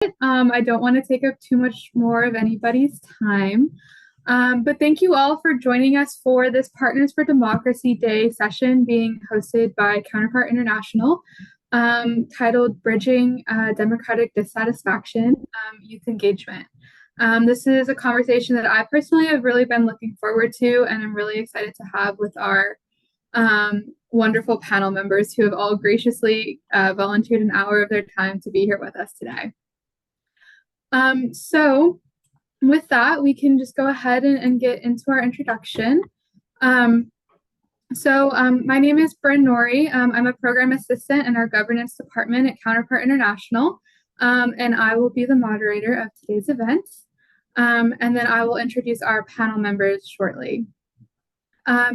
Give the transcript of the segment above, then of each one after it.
I don't want to take up too much more of anybody's time. But thank you all for joining us for this Partners for Democracy Day session being hosted by Counterpart International, titled Bridging Democratic Dissatisfaction, Youth Engagement. This is a conversation that I personally have really been looking forward to, and I'm really excited to have with our wonderful panel members who have all graciously volunteered an hour of their time to be here with us today. So with that, we can just go ahead and get into our introduction. My name is Bryn Nori. I'm a program assistant in our governance department at Counterpart International, and I will be the moderator of today's event. And then I will introduce our panel members shortly.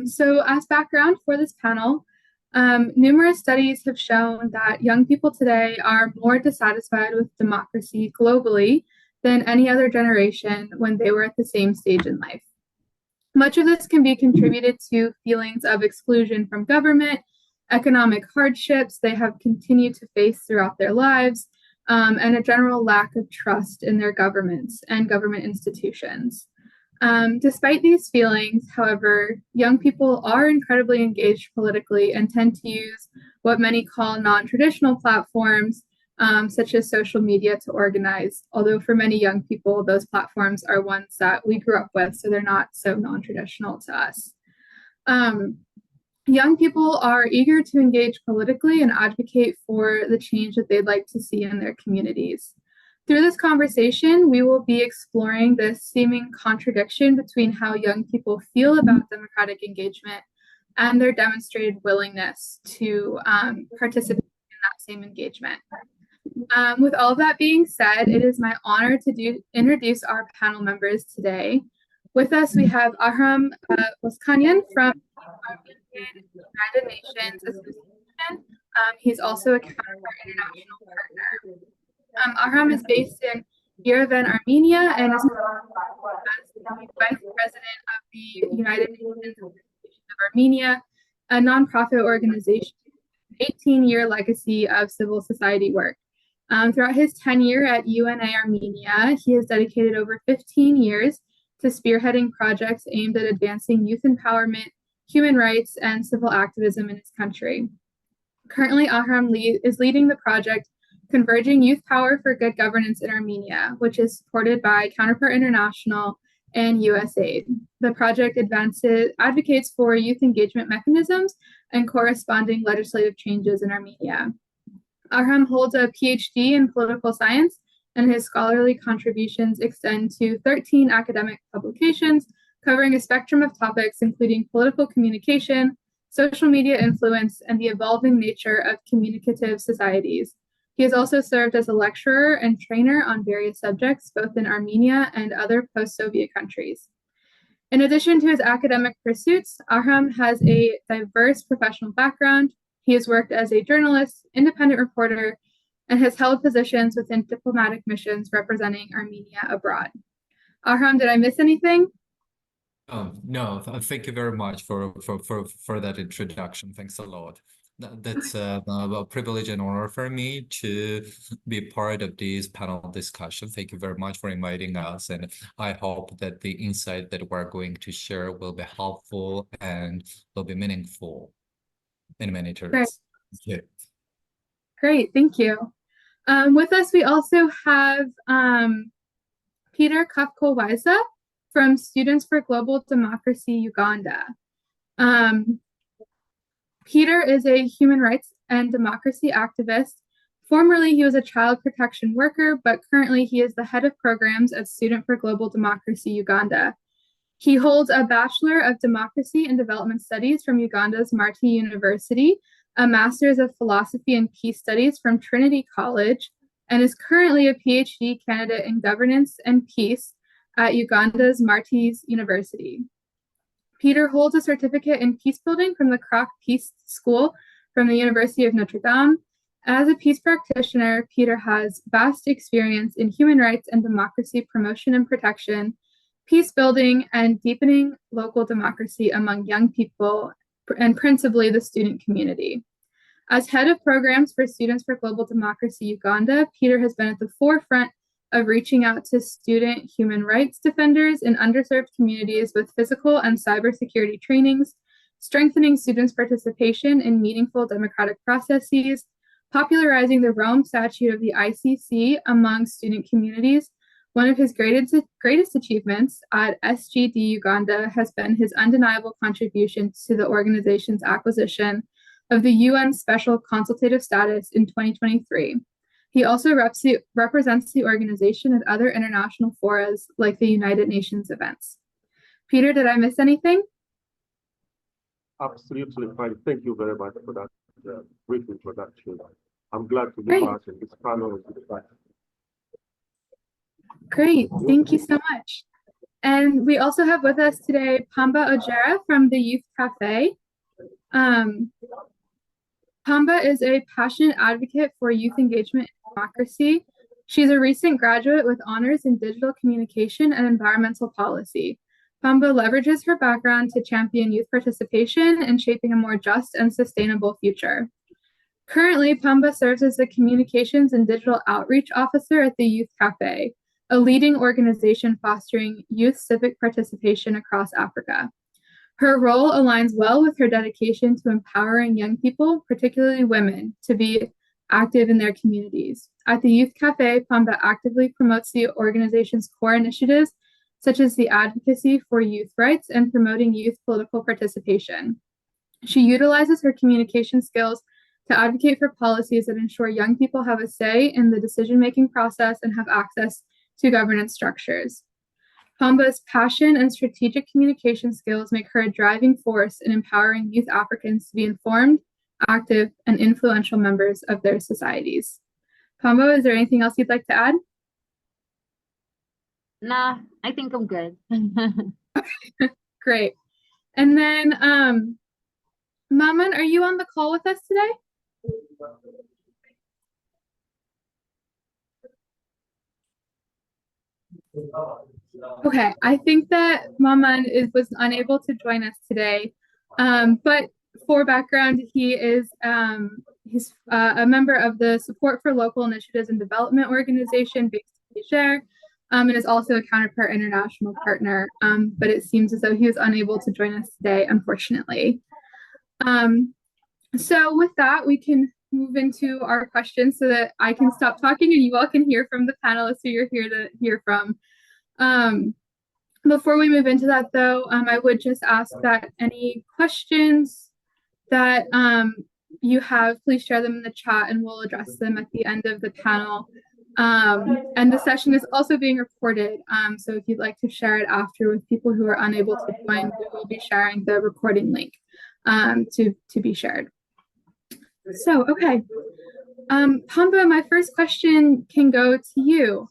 So as background for this panel, numerous studies have shown that young people today are more dissatisfied with democracy globally than any other generation when they were at the same stage in life. Much of this can be contributed to feelings of exclusion from government, economic hardships they have continued to face throughout their lives, and a general lack of trust in their governments and government institutions. Despite these feelings, however, young people are incredibly engaged politically and tend to use what many call non-traditional platforms, such as social media, to organize. Although for many young people, those platforms are ones that we grew up with, so they're not so non-traditional to us. Young people are eager to engage politically and advocate for the change that they'd like to see in their communities. Through this conversation, we will be exploring this seeming contradiction between how young people feel about democratic engagement and their demonstrated willingness to participate in that same engagement. With all of that being said, it is my honor to introduce our panel members today. With us, we have Ahram Boskanyan from the United Nations Association. He's also a Counterpart International partner. Ahram is based in Yerevan, Armenia, and is the Vice President of the United Nations Association of Armenia, a nonprofit organization with an 18-year legacy of civil society work. Throughout his tenure at UNA Armenia, he has dedicated over 15 years to spearheading projects aimed at advancing youth empowerment, human rights, and civil activism in his country. Currently, Ahram is leading the project Converging Youth Power for Good Governance in Armenia, which is supported by Counterpart International and USAID. The project advocates for youth engagement mechanisms and corresponding legislative changes in Armenia. Ahram holds a PhD in political science, and his scholarly contributions extend to 13 academic publications covering a spectrum of topics, including political communication, social media influence, and the evolving nature of communicative societies. He has also served as a lecturer and trainer on various subjects, both in Armenia and other post-Soviet countries. In addition to his academic pursuits, Ahram has a diverse professional background. He has worked as a journalist, independent reporter, and has held positions within diplomatic missions representing Armenia abroad. Ahram, did I miss anything? No, thank you very much for that introduction. Thanks a lot. That's a privilege and honor for me to be part of this panel discussion. Thank you very much for inviting us, and I hope that the insight that we're going to share will be helpful and will be meaningful in many terms. Great. Yeah. Great, thank you. With us, we also have Peter Kapko-Weiza from Students for Global Democracy Uganda. Peter is a human rights and democracy activist. Formerly, he was a child protection worker, but currently he is the head of programs at Student for Global Democracy Uganda. He holds a Bachelor of Democracy and Development Studies from Uganda's Marty University, a Master's of Philosophy and Peace Studies from Trinity College, and is currently a PhD candidate in Governance and Peace at Uganda's Marty's University. Peter holds a certificate in peacebuilding from the Kroc Peace School from the University of Notre Dame. As a peace practitioner, Peter has vast experience in human rights and democracy promotion and protection, peace building, and deepening local democracy among young people, and principally the student community. As head of programs for Students for Global Democracy Uganda, Peter has been at the forefront of reaching out to student human rights defenders in underserved communities with physical and cybersecurity trainings, strengthening students' participation in meaningful democratic processes, popularizing the Rome Statute of the ICC among student communities. One of his greatest achievements at SGD Uganda has been his undeniable contribution to the organization's acquisition of the UN Special Consultative Status in 2023. He also represents the organization at other international forums like the United Nations events. Peter, did I miss anything? Absolutely fine. Thank you very much for that brief introduction. I'm glad to be part of this panel. Great, thank you so much. And we also have with us today Pamba Ojera from the Youth Cafe. Pamba is a passionate advocate for youth engagement and democracy. She's a recent graduate with honors in digital communication and environmental policy. Pamba leverages her background to champion youth participation in shaping a more just and sustainable future. Currently, Pamba serves as the Communications and Digital Outreach Officer at the Youth Cafe, a leading organization fostering youth civic participation across Africa. Her role aligns well with her dedication to empowering young people, particularly women, to be active in their communities. At the Youth Cafe, Pamba actively promotes the organization's core initiatives, such as the advocacy for youth rights and promoting youth political participation. She utilizes her communication skills to advocate for policies that ensure young people have a say in the decision-making process and have access to governance structures. Pamba's passion and strategic communication skills make her a driving force in empowering youth Africans to be informed, active, and influential members of their societies. Pamba, is there anything else you'd like to add? Nah, I think I'm good. Great. And then, Maman, are you on the call with us today? Okay, I think that Maman was unable to join us today, but for background, he's a member of the Support for Local Initiatives and Development organization based in Niger, and is also a Counterpart international partner, but it seems as though he was unable to join us today, unfortunately. So with that, we can move into our questions so that I can stop talking and you all can hear from the panelists who you're here to hear from. Before we move into that, though, I would just ask that any questions that you have, please share them in the chat and we'll address them at the end of the panel. And the session is also being recorded, so if you'd like to share it after with people who are unable to join, we will be sharing the recording link to be shared. So, okay. Pamba, my first question can go to you.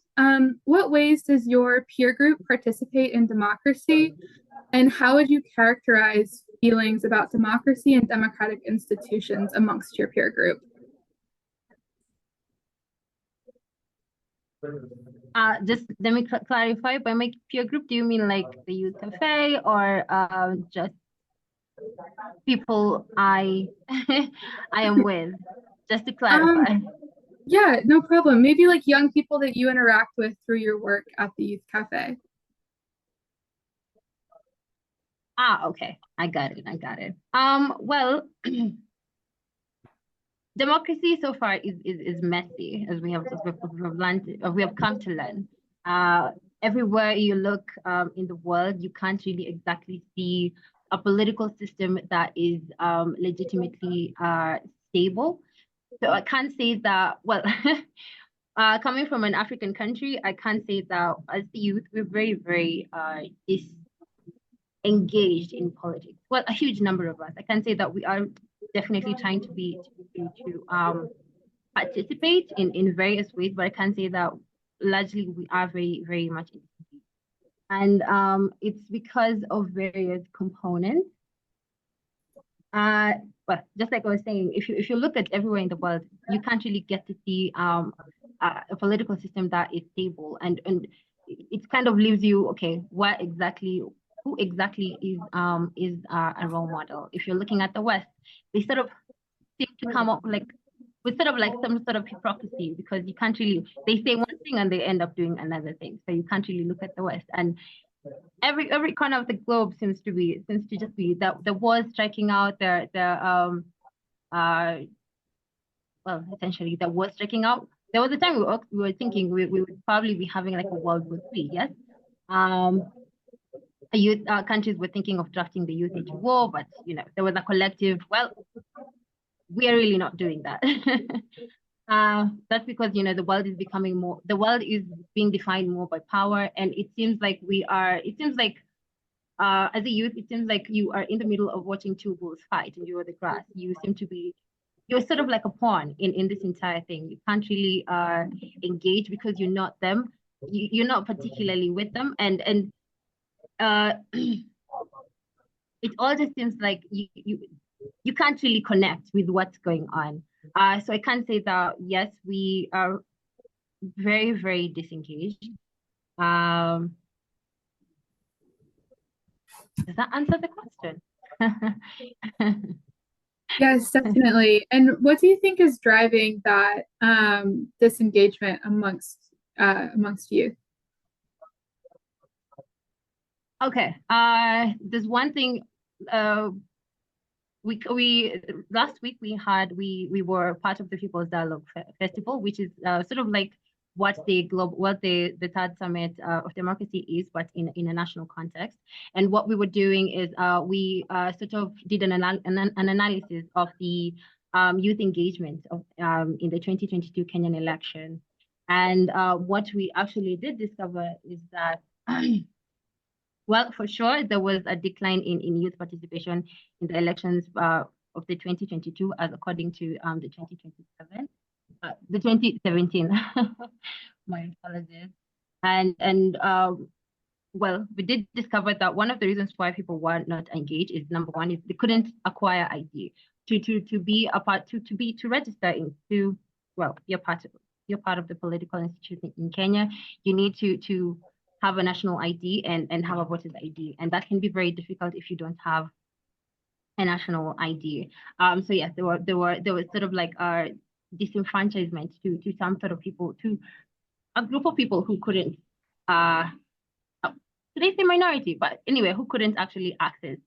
What ways does your peer group participate in democracy, and how would you characterize feelings about democracy and democratic institutions amongst your peer group? Just let me clarify, by my peer group, do you mean like the Youth Cafe or just people I am with? Just to clarify. Yeah, no problem. Maybe like young people that you interact with through your work at the Youth Cafe. Okay, I got it. Well, democracy so far is messy, as we have learned, we have come to learn. Everywhere you look in the world, you can't really exactly see a political system that is legitimately stable. So I can't say that, well, coming from an African country, I can't say that as the youth, we're very, very disengaged in politics. Well, a huge number of us. I can say that we are definitely trying to participate in various ways, but I can say that largely we are very, very much disengaged. And it's because of various components. Well, just like I was saying, if you look at everywhere in the world, you can't really get to see a political system that is stable, and it kind of leaves you, okay, who exactly is a role model? If you're looking at the West, they sort of seem to come up like with sort of like some sort of hypocrisy, because you can't really, they say one thing and they end up doing another thing. So you can't really look at the West. And every corner of the globe seems to just be that the war striking out, well, essentially the war striking out. There was a time we were thinking we would probably be having like a World War III, yes. Youth countries were thinking of drafting the youth into war, but you know, there was a collective, well, we are really not doing that. That's because, you know, the world is being defined more by power, and it seems like as a youth, it seems like you are in the middle of watching two bulls fight and you're the grass. You're sort of like a pawn in this entire thing. You can't really engage because you're not them. You're not particularly with them, and it all just seems like you can't really connect with what's going on. So I can say that yes, we are very, very disengaged. Does that answer the question? Yes, definitely. And what do you think is driving that disengagement amongst youth? Okay. There's one thing. We last week we were part of the People's Dialogue Festival, which is sort of like what the third summit of democracy is, but in a national context. And what we were doing is we sort of did an analysis of the youth engagement of in the 2022 Kenyan election. And what we actually did discover is that well, for sure, there was a decline in youth participation in the elections of the 2022, as according to the 2017. My apologies. And well, we did discover that one of the reasons why people were not engaged is, number one, is they couldn't acquire ID to be a part to register into, well, you're part of the political institution in Kenya. You need to have a national ID and have a voter's ID, and that can be very difficult if you don't have a national ID. So yes, there was sort of like a disenfranchisement to some sort of people, to a group of people who couldn't they say minority, but anyway, who couldn't actually access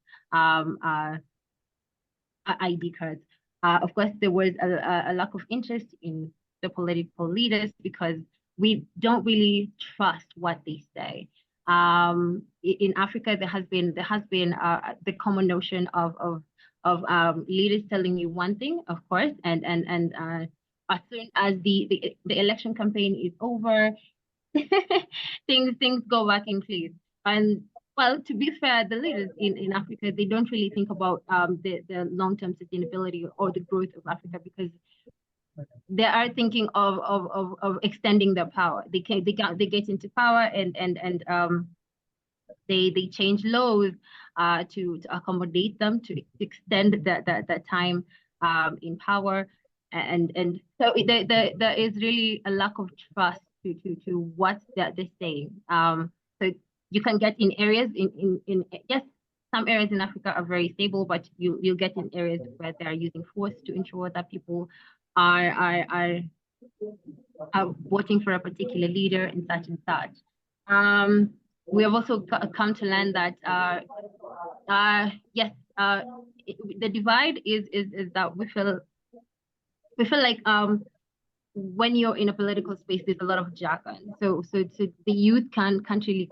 ID cards. Of course, there was a lack of interest in the political leaders because we don't really trust what they say. In Africa, there has been the common notion of leaders telling you one thing, of course, and as soon as the election campaign is over, things go back in place. And well, to be fair, the leaders in Africa, they don't really think about the long-term sustainability or the growth of Africa, because they are thinking of extending their power. They get into power and they change laws to accommodate them, to extend the time in power, and so there is really a lack of trust to what they're saying. So you can get in areas in yes, some areas in Africa are very stable, but you'll get in areas where they are using force to ensure that people are voting for a particular leader and such and such. We have also come to learn that yes, the divide is that we feel like when you're in a political space, there's a lot of jargon. So the youth can't really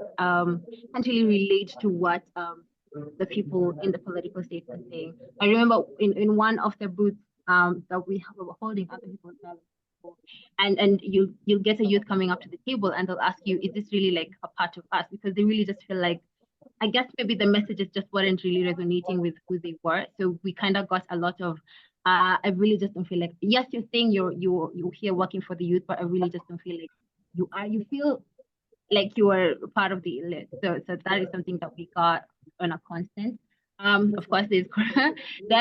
relate to what the people in the political space are saying. I remember in one of the booths that we were holding other people, and you'll get a youth coming up to the table and they'll ask you, is this really like a part of us? Because they really just feel like, I guess maybe the messages just weren't really resonating with who they were. So we kind of got a lot of I really just don't feel like, yes, you're saying you're here working for the youth, but I really just don't feel like you are. You feel like you are part of the elite. So that is something that we got on a constant. Of course, there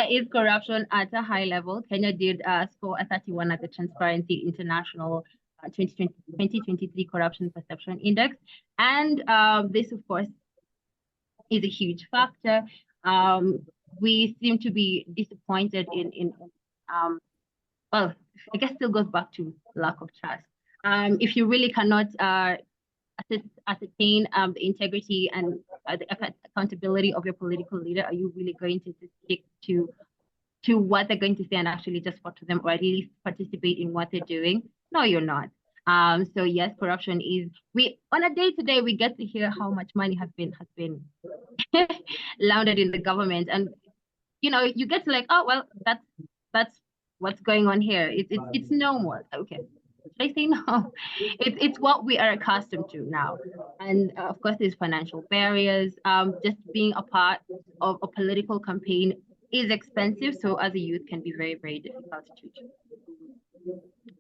is corruption at a high level. Kenya did score a 31 at the Transparency International 2023 Corruption Perception Index, and this, of course, is a huge factor. We seem to be disappointed in well, I guess still goes back to lack of trust. If you really cannot ascertain the integrity and the accountability of your political leader, are you really going to stick to what they're going to say and actually just vote for them, or at least participate in what they're doing? No, you're not. So yes, corruption is, we on a day-to-day we get to hear how much money has been laundered in the government, and you get to like, oh well, that's what's going on here. It's normal. Okay. Should I say no? It's what we are accustomed to now. And of course, there's financial barriers. Just being a part of a political campaign is expensive. So as a youth can be very, very difficult to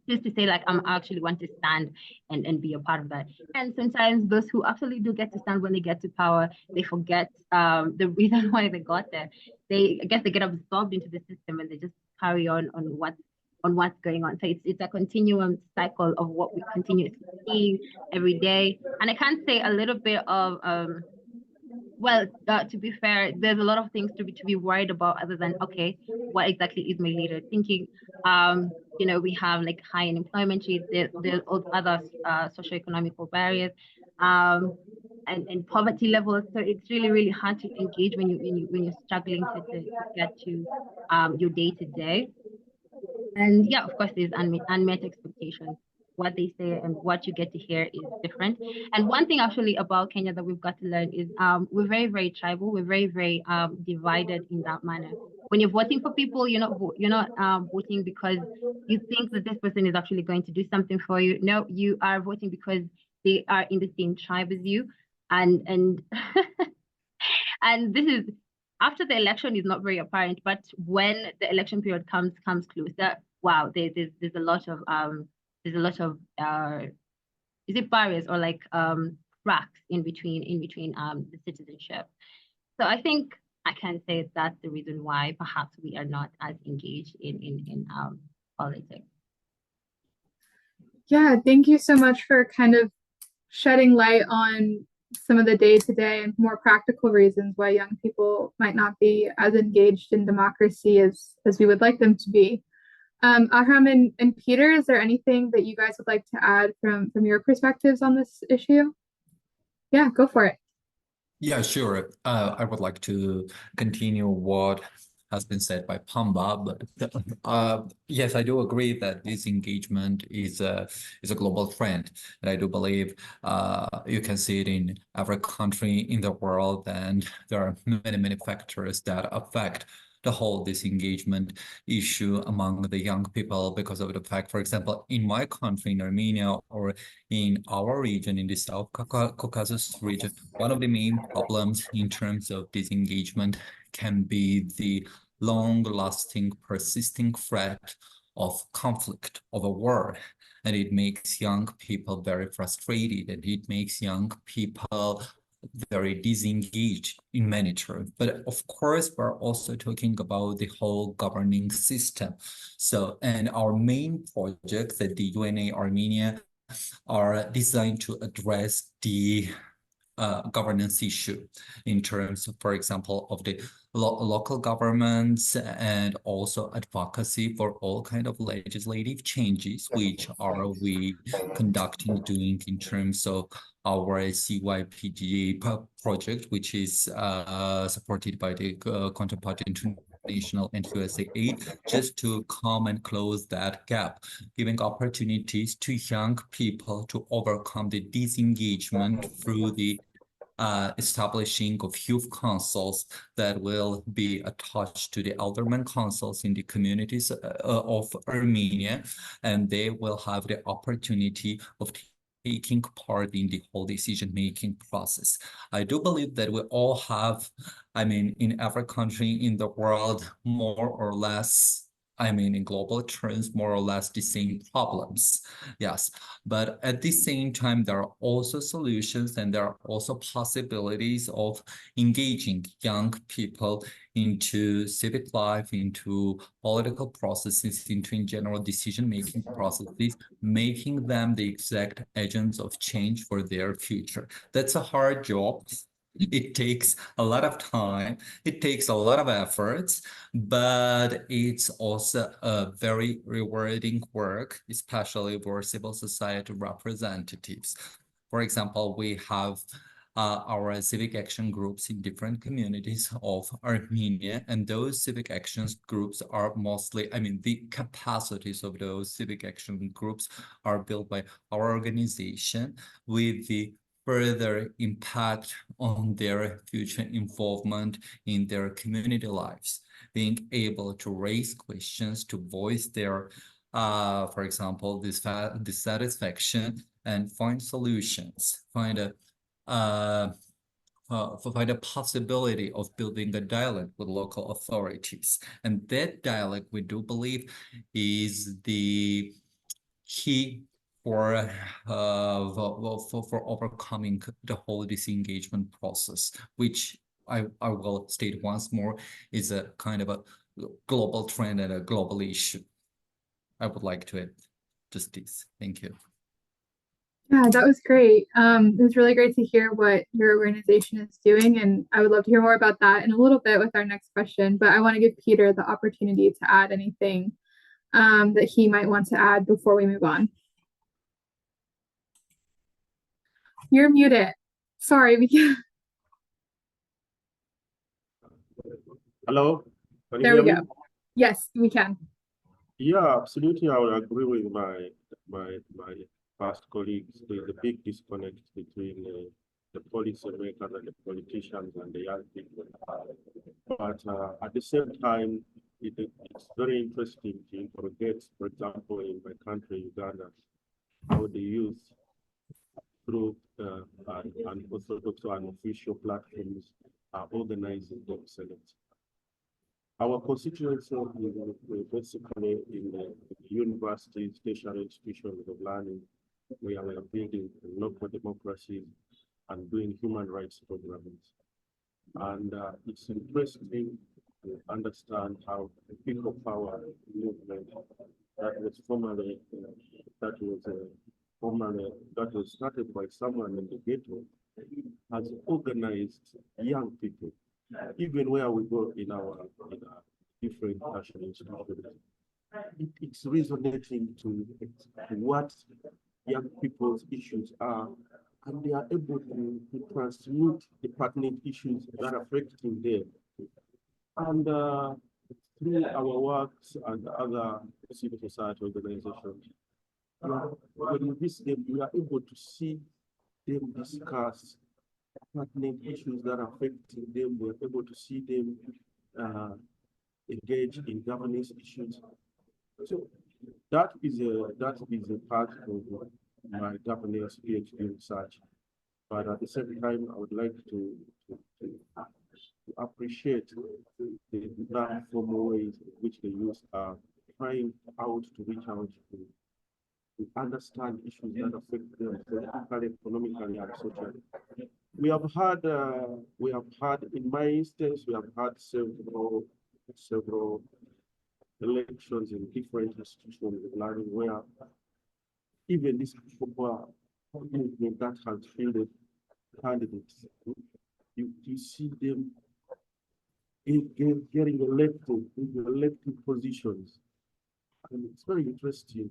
just to say like, I actually want to stand and be a part of that. And sometimes those who actually do get to stand when they get to power, they forget the reason why they got there. I guess they get absorbed into the system and they just carry on what's going on. So it's a continuum cycle of what we continuously see every day. And I can't say a little bit of well, to be fair, there's a lot of things to be worried about other than, okay, what exactly is my leader thinking? We have like high unemployment rates, there's other socioeconomical barriers, and poverty levels. So it's really, really hard to engage when you're struggling to get to your day to day. And yeah, of course, there's unmet expectations. What they say and what you get to hear is different. And one thing actually about Kenya that we've got to learn is we're very, very tribal. We're very, very divided in that manner. When you're voting for people, you're not voting because you think that this person is actually going to do something for you. No, you are voting because they are in the same tribe as you. And and this is after the election is not very apparent, but when the election period comes closer, wow, there's a lot of is it barriers or like cracks in between the citizenship. So I think I can say that's the reason why perhaps we are not as engaged in politics. Yeah, thank you so much for kind of shedding light on some of the day-to-day and more practical reasons why young people might not be as engaged in democracy as we would like them to be. Ahram and Peter, is there anything that you guys would like to add from your perspectives on this issue? Yeah, go for it. Yeah, sure. I would like to continue what has been said by Pamba, but yes, I do agree that this engagement is a global trend, and I do believe you can see it in every country in the world, and there are many factors that affect the whole disengagement issue among the young people because of the fact, for example, in my country, in Armenia, or in our region, in the South Caucasus region, one of the main problems in terms of disengagement can be the long-lasting, persisting threat of conflict, of a war. And it makes young people very frustrated, and it makes young people very disengaged in many terms. But of course, we're also talking about the whole governing system. So, and our main projects at the UNA Armenia are designed to address the governance issue in terms of, for example, of the local governments, and also advocacy for all kind of legislative changes, which are we doing in terms of our CYPG project, which is supported by the Counterpart International and USAID, just to come and close that gap, giving opportunities to young people to overcome the disengagement through the establishing of youth councils that will be attached to the elderman councils in the communities of Armenia, and they will have the opportunity of taking part in the whole decision-making process. I do believe that we all have, in every country in the world, more or less, in global terms, more or less the same problems. Yes, but at the same time, there are also solutions, and there are also possibilities of engaging young people into civic life, into political processes, into in general decision-making processes, making them the exact agents of change for their future. That's a hard job. It takes a lot of time, it takes a lot of efforts, but it's also a very rewarding work, especially for civil society representatives. For example, we have our civic action groups in different communities of Armenia, and those civic actions groups are mostly, I mean, the capacities of those civic action groups are built by our organization with the further impact on their future involvement in their community lives, being able to raise questions, to voice their, for example, dissatisfaction, and find solutions, find a possibility of building a dialogue with local authorities. And that dialogue, we do believe, is the key for overcoming the whole disengagement process, which I will state once more is a kind of a global trend and a global issue. I would like to add just this. Thank you. Yeah, that was great. It was really great to hear what your organization is doing, and I would love to hear more about that in a little bit with our next question. But I want to give Peter the opportunity to add anything that he might want to add before we move on. You're muted. Sorry, we can't. Hello? Can you There hear we me? go. Yes, we can. Yeah, absolutely. I would agree with my past colleagues. There's a big disconnect between the policymakers and the politicians and the young people. But at the same time, it's very interesting to interrogate, for example, in my country, Uganda, how the youth through and also unofficial platforms are organizing themselves. Our constituency is basically in the universities, tertiary institutions of learning, where we are building local democracies and doing human rights programs. And it's interesting to understand how the people power movement that was formerly that was started by someone in the ghetto has organized young people, even where we go in our different national institutions. It's resonating to what young people's issues are, and they are able to transmit the pertinent issues that are affecting them. And through our works and other civil society organizations, when we visit them, we are able to see them discuss pertinent issues that are affecting them. We're able to see them engage in governance issues. So that is a part of my governance PhD research. But at the same time, I would like to appreciate the non-formal ways in which the youth are trying out to reach out to understand issues that affect them politically, economically, and socially. We have had, in my instance, we have had several elections in different institutions of learning where even this movement that has fielded candidates, you see them getting elected into elected positions. And it's very interesting.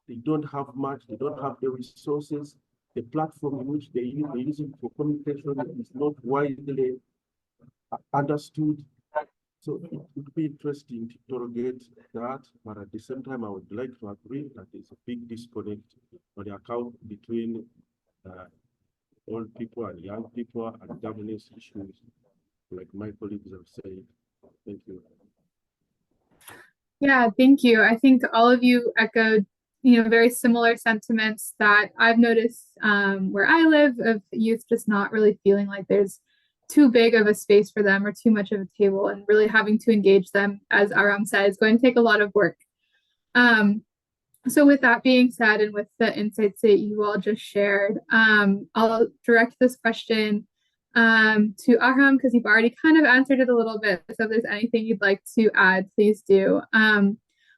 They don't have much, they don't have the resources. The platform in which they're using for communication is not widely understood. So it would be interesting to interrogate that, but at the same time, I would like to agree that there's a big disconnect on the account between old people and young people and governance issues, like my colleagues have said. Thank you. Yeah, thank you. I think all of you echoed, very similar sentiments that I've noticed where I live, of youth just not really feeling like there's too big of a space for them or too much of a table, and really having to engage them, as Aram said, is going to take a lot of work. So with that being said, and with the insights that you all just shared, I'll direct this question to Aram, because you've already kind of answered it a little bit. So if there's anything you'd like to add, please do.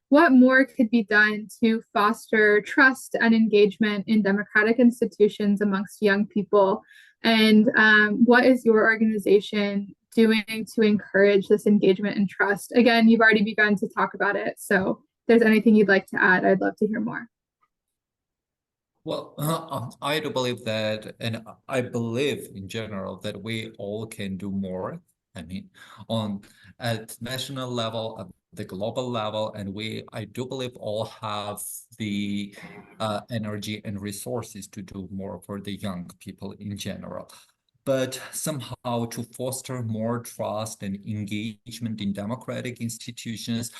what more could be done to foster trust and engagement in democratic institutions amongst young people? And what is your organization doing to encourage this engagement and trust? Again, you've already begun to talk about it. So if there's anything you'd like to add, I'd love to hear more. Well, I do believe that, and I believe in general that we all can do more. I mean, on at national level, at the global level, and I do believe all have the energy and resources to do more for the young people in general. But somehow to foster more trust and engagement in democratic institutions,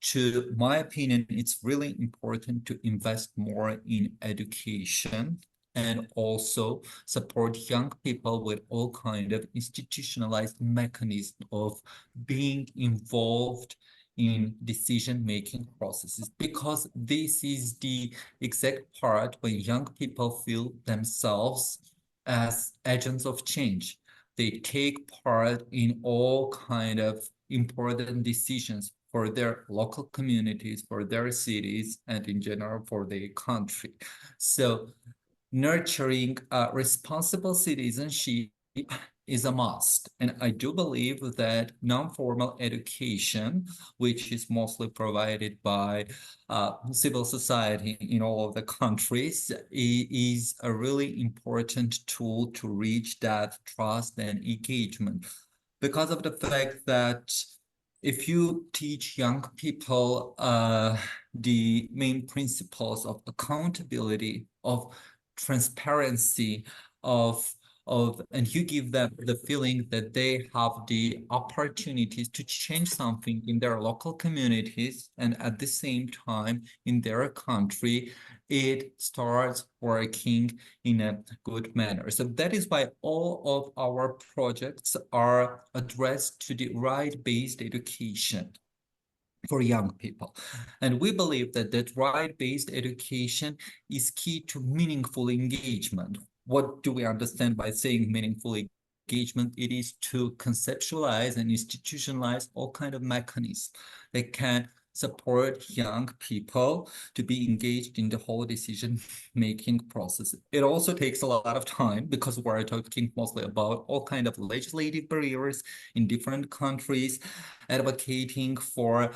to my opinion, it's really important to invest more in education and also support young people with all kind of institutionalized mechanism of being involved in decision-making processes, because this is the exact part when young people feel themselves as agents of change. They take part in all kind of important decisions for their local communities, for their cities, and in general for their country. So nurturing responsible citizenship is a must. And I do believe that non-formal education, which is mostly provided by civil society in all of the countries, is a really important tool to reach that trust and engagement, because of the fact that if you teach young people the main principles of accountability, of transparency, and you give them the feeling that they have the opportunities to change something in their local communities and at the same time in their country, it starts working in a good manner. So that is why all of our projects are addressed to the right-based education for young people. And we believe that that right-based education is key to meaningful engagement. What do we understand by saying meaningful engagement? It is to conceptualize and institutionalize all kind of mechanisms that can support young people to be engaged in the whole decision-making process. It also takes a lot of time because we're talking mostly about all kind of legislative barriers in different countries, advocating for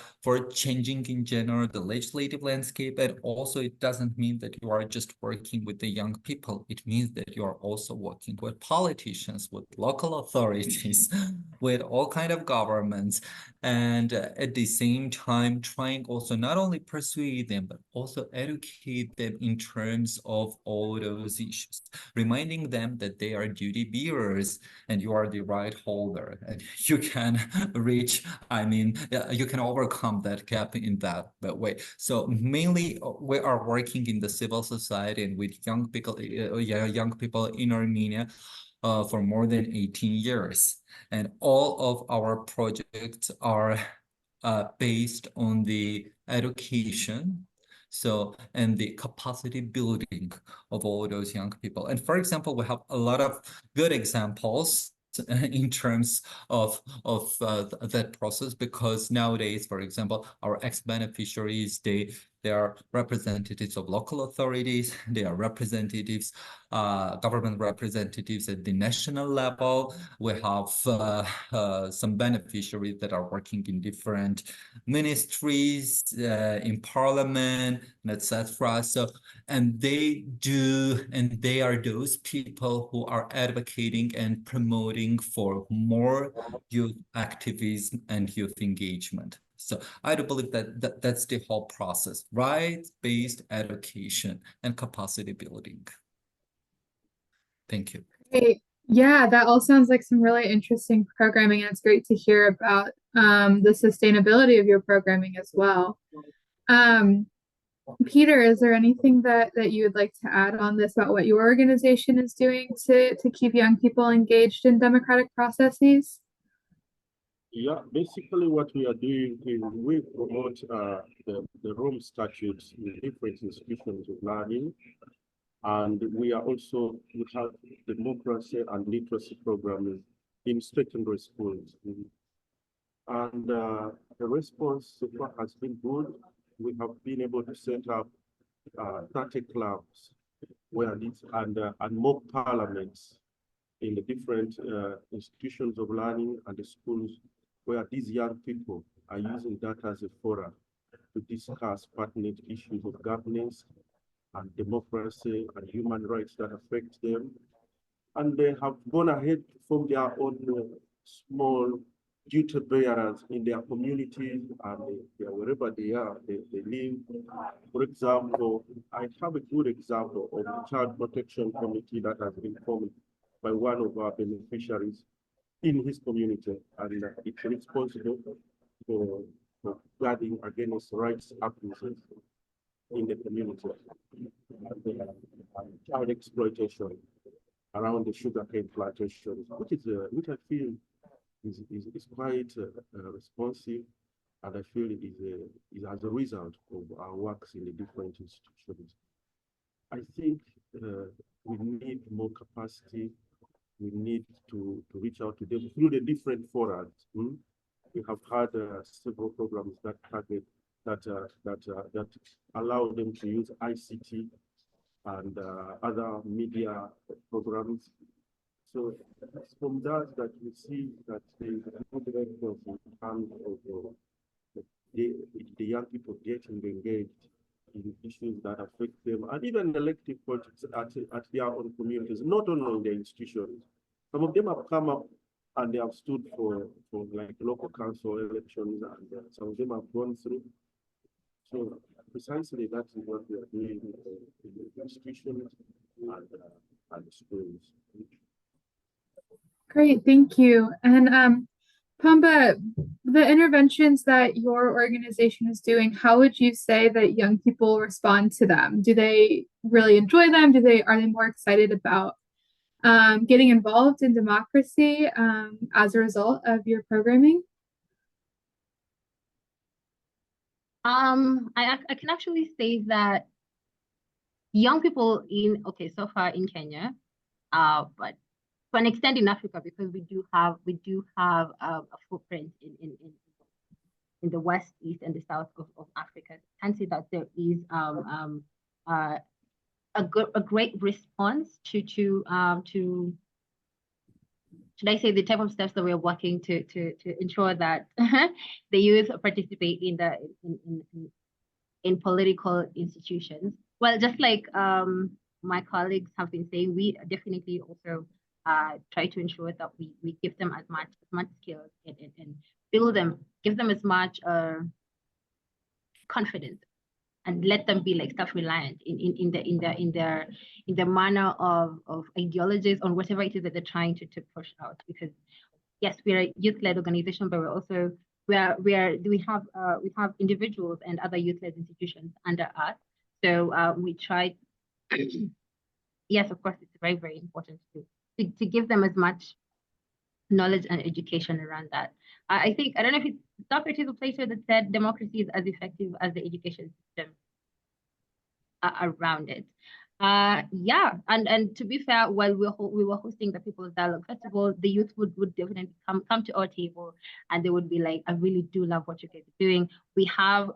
changing in general the legislative landscape. And also it doesn't mean that you are just working with the young people. It means that you are also working with politicians, with local authorities, with all kind of governments, and at the same time trying also not only persuade them but also educate them in terms of all those issues, reminding them that they are duty bearers and you are the right holder, and you can reach, I mean, you can overcome that gap in that way. So mainly we are working in the civil society and with young people in Armenia for more than 18 years. And all of our projects are based on the education, so, and the capacity building of all those young people. And for example, we have a lot of good examples in terms of that process, because nowadays, for example, our ex-beneficiaries, they are representatives of local authorities, they are representatives, government representatives at the national level. We have some beneficiaries that are working in different ministries, in parliament, etc. So, and they are those people who are advocating and promoting for more youth activism and youth engagement. So I do believe that that's the whole process, right-based education and capacity building. Thank you. Great. Yeah, that all sounds like some really interesting programming, and it's great to hear about the sustainability of your programming as well. Peter, is there anything that you would like to add on this about what your organization is doing to keep young people engaged in democratic processes? Yeah, basically what we are doing is we promote the Rome statutes in different institutions of learning. And we have democracy and literacy programs in secondary schools. And the response so far has been good. we have been able to set up 30 clubs where these and mock parliaments in the different institutions of learning and the schools where these young people are using that as a forum to discuss pertinent issues of governance and democracy and human rights that affect them. And they have gone ahead to form their own small duty bearers in their communities and wherever they are, they live. For example, I have a good example of a child protection committee that has been formed by one of our beneficiaries in his community, and it's responsible for guarding against rights abuses in the community, child exploitation around the sugarcane plantations, which I feel is quite responsive, and I feel is as a result of our works in the different institutions. I think we need more capacity. We need to reach out to them through the different forums. We have had several programs that target that allow them to use ICT and other media programs. So it's from that we see that there is a good response in terms of the young people getting engaged in issues that affect them, and even elective politics at their own communities, not only in their institutions. Some of them have come up and they have stood for like local council elections, and some of them have gone through. So precisely that is what we are doing in the institutions and schools. Great, thank you. And Pamba, the interventions that your organization is doing, how would you say that young people respond to them? Do they really enjoy them? Are they more excited about getting involved in democracy as a result of your programming? I can actually say that young people so far in Kenya, but to an extent in Africa, because we do have a footprint in the west, east, and the south of Africa. I can see that there is a great response to should I say the type of steps that we're working to ensure that the youth participate in political institutions. Well, just like my colleagues have been saying, we definitely also try to ensure that we give them as much skills and give them as much confidence, and let them be like self-reliant in their manner of ideologies on whatever it is that they're trying to push out. Because yes, we're a youth-led organization, but we're also we have individuals and other youth-led institutions under us. So we try. Yes, of course, it's very, very important to give them as much knowledge and education around that. I think, I don't know if it's Socrates or Plato that said democracy is as effective as the education system around it. Yeah, and to be fair, while we were hosting the People's Dialogue Festival, the youth would definitely come to our table, and they would be like, I really do love what you guys are doing. We have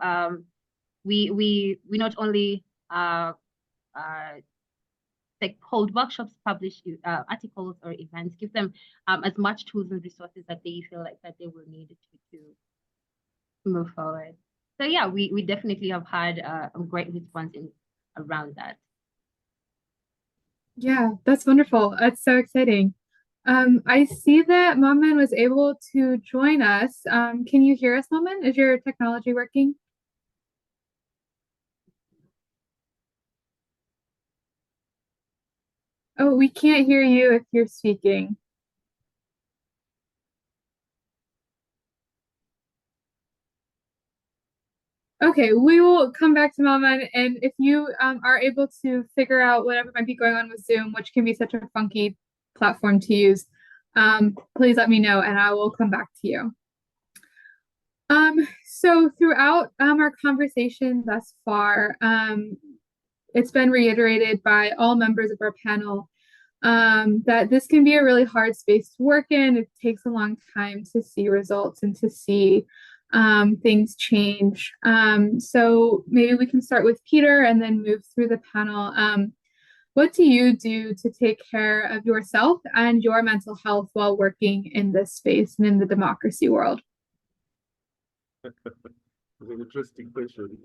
we not only like hold workshops, publish articles or events, give them as much tools and resources that they feel like that they will need to move forward. So yeah, we definitely have had a great response around that. Yeah, that's wonderful. That's so exciting. I see that Maman was able to join us. Can you hear us, Maman? Is your technology working? Oh, we can't hear you if you're speaking. Okay, we will come back to Maman, and if you are able to figure out whatever might be going on with Zoom, which can be such a funky platform to use, please let me know and I will come back to you. So throughout our conversation thus far, it's been reiterated by all members of our panel that this can be a really hard space to work in. It takes a long time to see results and to see things change. So maybe we can start with Peter and then move through the panel. What do you do to take care of yourself and your mental health while working in this space and in the democracy world? It's an interesting question.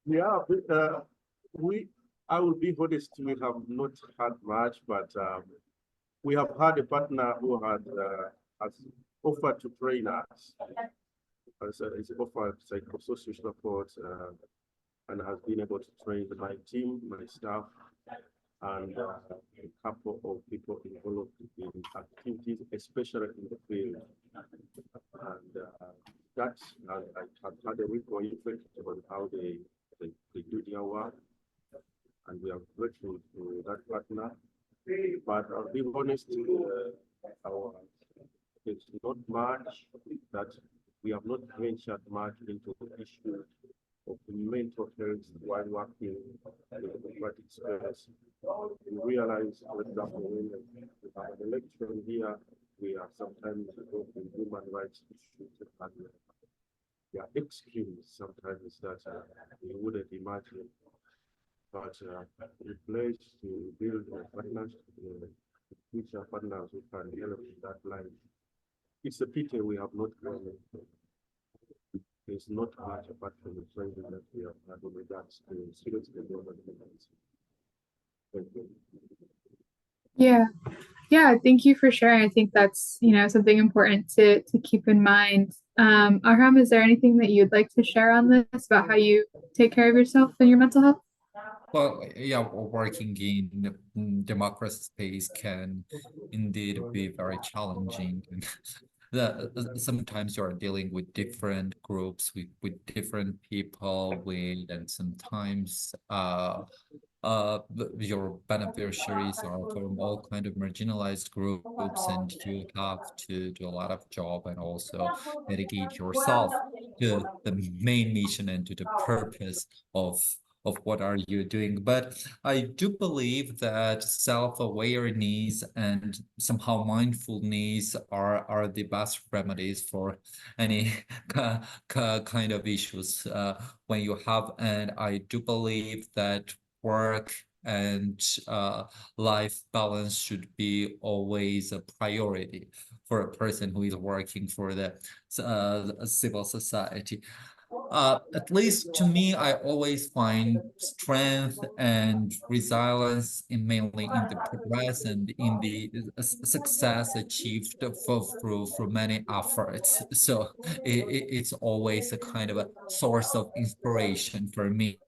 Yeah, I will be honest, we have not had much, but we have had a partner who has offered to train us. It's offered psychosocial support and has been able to train my team, my staff, and a couple of people involved in activities, especially in the field. And that has had a ripple effect on how they do their work. And we are grateful to that partner. But I'll be honest, it's not much that we have not ventured much into the issue of mental health while working in the democratic space. We realize, for example, when we have an election here, we are sometimes involved in human rights issues, and there are extremes sometimes that we wouldn't imagine. But we pledge to build partnership with future partners who can help in that line. It's a pity we have not grown. There's not much apart from the training that we have had in regards to students development. Thank you. Yeah, thank you for sharing. I think that's, something important to keep in mind. Ahram, is there anything that you'd like to share on this about how you take care of yourself and your mental health? Well, yeah, working in democracy space can indeed be very challenging. And sometimes you are dealing with different groups, with different people, and sometimes your beneficiaries are from all kind of marginalized groups, and you have to do a lot of job and also dedicate yourself to the main mission and to the purpose of what are you doing. But I do believe that self-awareness and somehow mindfulness are the best remedies for any kind of issues when you have. And I do believe that work and life balance should be always a priority for a person who is working for the civil society. At least to me, I always find strength and resilience mainly in the progress and in the success achieved through many efforts. So it's always a kind of a source of inspiration for me.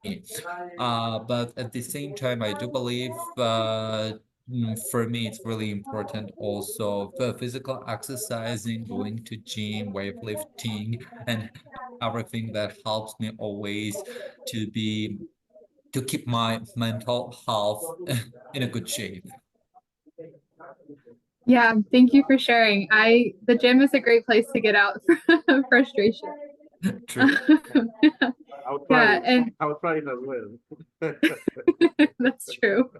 But at the same time, I do believe for me, it's really important also for physical exercising, going to gym, weightlifting, and everything that helps me always to keep my mental health in a good shape. Yeah, thank you for sharing. The gym is a great place to get out frustration. True. I'll try it. And I'll try it as well. that's true.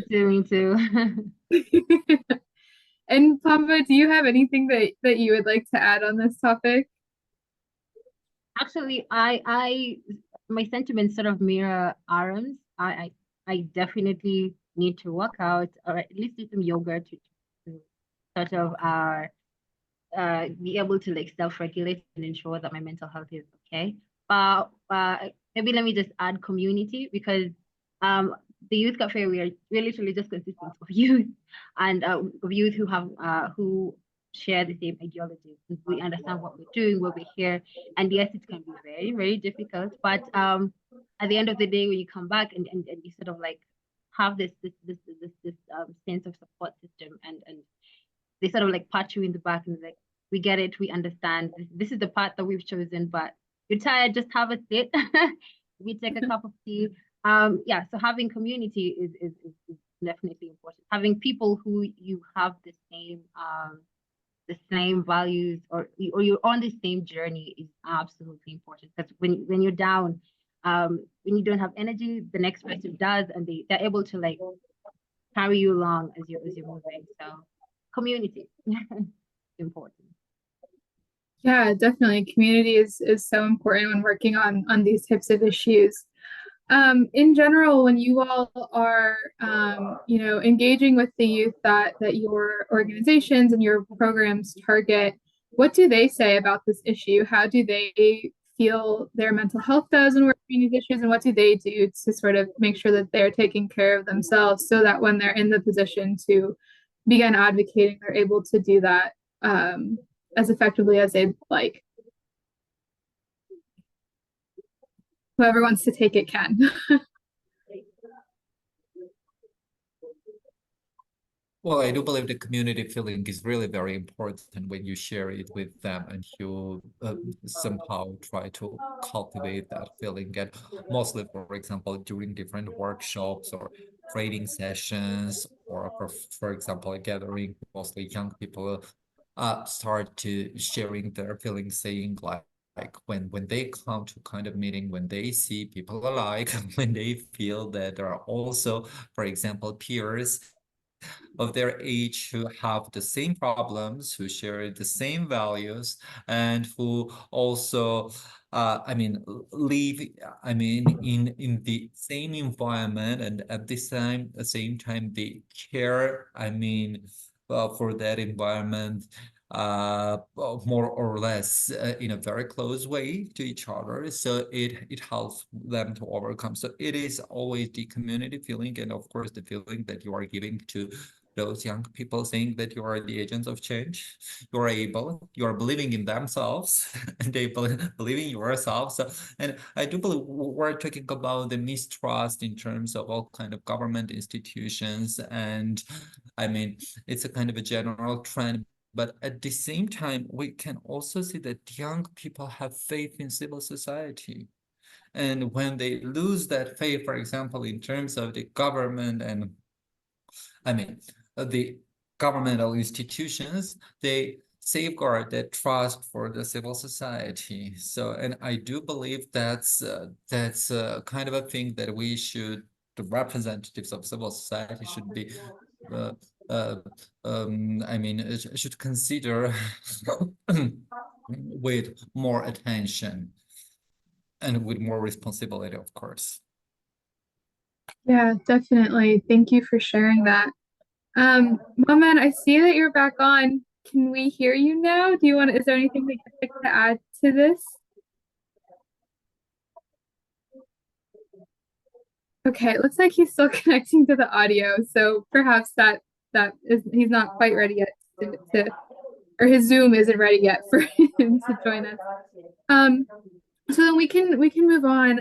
Me too. And Pamba, do you have anything that you would like to add on this topic? Actually, my sentiments sort of mirror Aaron's. I definitely need to work out or at least do some yoga to sort of be able to like self-regulate and ensure that my mental health is okay. But maybe let me just add community, because the youth cafe, we're literally just consistent of youth and of youth who have who share the same ideologies. We understand what we're doing, what we're here, and yes, it can be very, very difficult. But at the end of the day, when you come back and you sort of like have this sense of support system, and they sort of like pat you in the back and like, we get it, we understand. This is the path that we've chosen, but you're tired, just have a sit. We take a cup of tea. Yeah, so having community is definitely important. Having people who you have the same values, or you're on the same journey, is absolutely important. Because when you're down, when you don't have energy, the next person does, and they're able to like carry you along as you're moving. So community. important. Yeah, definitely. Community is so important when working on these types of issues. In general, when you all are, engaging with the youth that your organizations and your programs target, what do they say about this issue? How do they feel their mental health does when working these issues, and what do they do to sort of make sure that they're taking care of themselves so that when they're in the position to begin advocating, they're able to do that as effectively as they'd like? Whoever wants to take it can. Well, I do believe the community feeling is really very important when you share it with them and you somehow try to cultivate that feeling. And mostly, for example, during different workshops or training sessions, or for example, a gathering, mostly young people start to sharing their feelings, saying like when they come to kind of meeting, when they see people alike, when they feel that there are also, for example, peers of their age who have the same problems, who share the same values, and who also, live, in the same environment, and at the same time, they care, for that environment, more or less in a very close way to each other. So it helps them to overcome. So it is always the community feeling, and of course the feeling that you are giving to those young people, saying that you are the agents of change. You are believing in themselves, and they believe in yourself. So, and I do believe we're talking about the mistrust in terms of all kind of government institutions, and it's a kind of a general trend. But at the same time, we can also see that young people have faith in civil society. And when they lose that faith, for example, in terms of the government and the governmental institutions, they safeguard that trust for the civil society. So, and I do believe that's kind of a thing that the representatives of civil society should be, uh, uh, should consider with more attention and with more responsibility, of course. Yeah, definitely. Thank you for sharing that. Mohammed, I see that you're back on. Can we hear you now? Is there anything that you'd like to add to this? Okay, it looks like he's still connecting to the audio, so perhaps he's not quite ready yet or his Zoom isn't ready yet for him to join us. So then we can move on.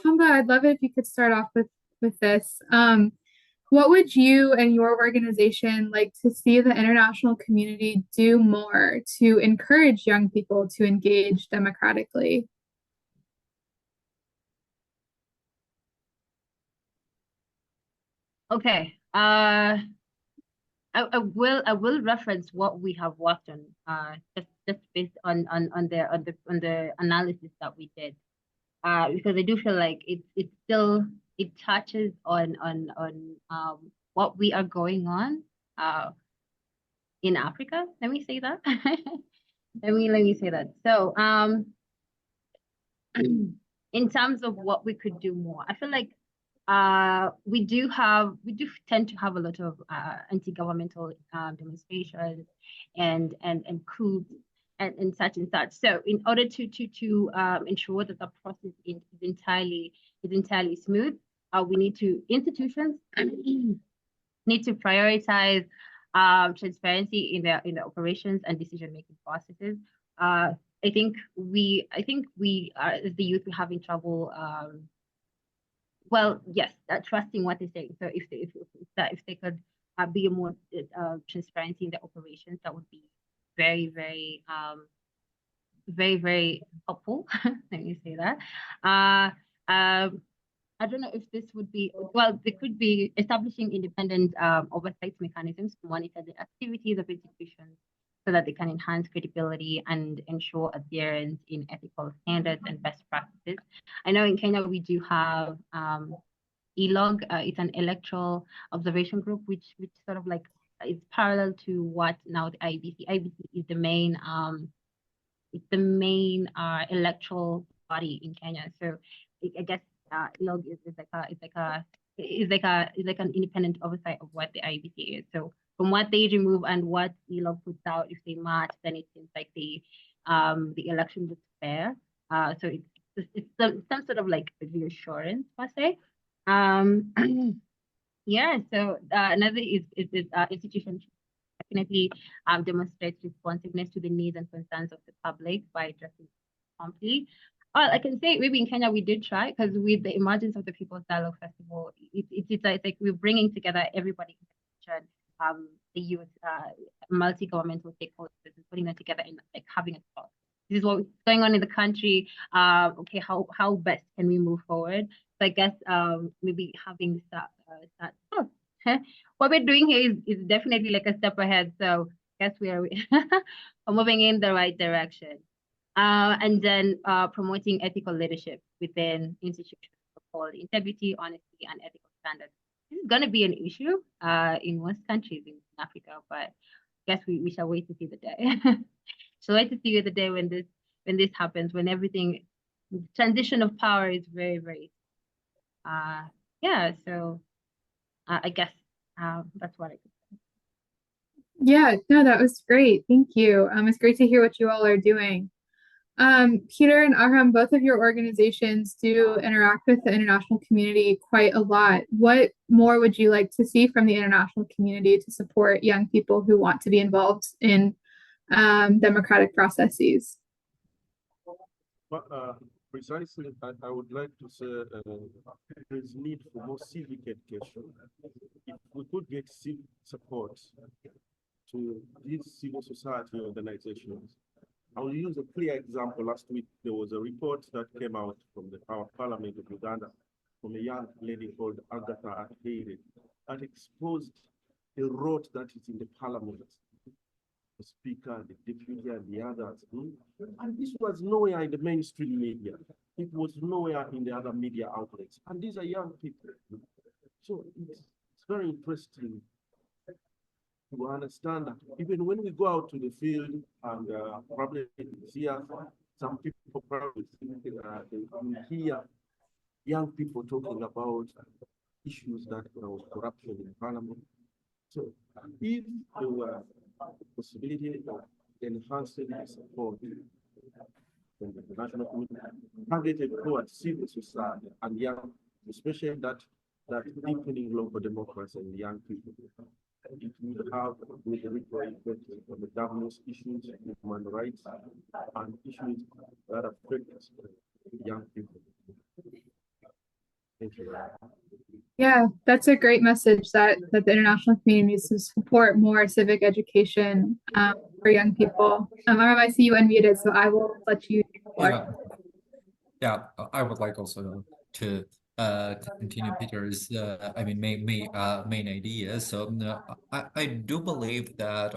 Hamba, I'd love it if you could start off with this. What would you and your organization like to see the international community do more to encourage young people to engage democratically? Okay. I will reference what we have worked on, just based on the analysis that we did, because I do feel like it touches on what we are going on in Africa. Let me say that. let me say that. So in terms of what we could do more, I feel like we do tend to have a lot of anti-governmental demonstrations and coups and such and such. So in order to ensure that the process is entirely smooth, we need institutions need to prioritize transparency in the operations and decision-making processes. I think we as the youth, we're having trouble. Well, yes, trusting what they're saying. So if they could be more transparency in the operations, that would be very, very very, very helpful. Let me say that. I don't know if this would be, well, there could be establishing independent oversight mechanisms to monitor the activities of institutions so that they can enhance credibility and ensure adherence in ethical standards and best practices. I know in Kenya we do have ELOG. It's an electoral observation group, which sort of like it's parallel to what now the IBC. IBC is the main electoral body in Kenya. So I guess ILOG is like an independent oversight of what the IBC is. So from what they remove and what ILOG puts out, if they match, then it seems like the election was fair. So it's some sort of like reassurance per se. Yeah. So another is institution definitely demonstrates responsiveness to the needs and concerns of the public by addressing promptly. Well, I can say maybe in Kenya we did try, because with the emergence of the People's Dialogue Festival, it's like we're bringing together everybody in the region, the youth, multi-governmental stakeholders, and putting them together and like having a talk. This is what's going on in the country. Okay, how best can we move forward? So I guess maybe having that what we're doing here is definitely like a step ahead. So I guess we're moving in the right direction. And then promoting ethical leadership within institutions for integrity, honesty, and ethical standards. This is going to be an issue in most countries in Africa, but I guess we shall wait to see the day. So wait to see the day when this happens, when everything, transition of power is very, very, yeah. So I guess that's what I could say. Yeah, no, that was great. Thank you. It's great to hear what you all are doing. Peter and Ahram, both of your organizations do interact with the international community quite a lot. What more would you like to see from the international community to support young people who want to be involved in democratic processes? Precisely, I would like to say there's need for more civic education. If we could get civic support to these civil society organizations. I will use a clear example. Last week, there was a report that came out from our parliament of Uganda from a young lady called Agatha Akeire that exposed the rot that is in the parliament. The speaker, the deputy, and the others. And this was nowhere in the mainstream media. It was nowhere in the other media outlets. And these are young people. So it's very interesting to understand that even when we go out to the field and probably see some people probably hear young people talking about issues that there was corruption in parliament. So if there were possibility of enhancing the support from the national community targeted towards civil society and young, especially that deepening local democracy in young people, it would have with ripple effect on the governance issues, human rights, and issues that affect young people. Thank you. Yeah, that's a great message that the international community needs to support more civic education for young people. Ahram, I see you unmuted, so I will let you. Yeah, I would like also to continue Peter's main idea. So I do believe that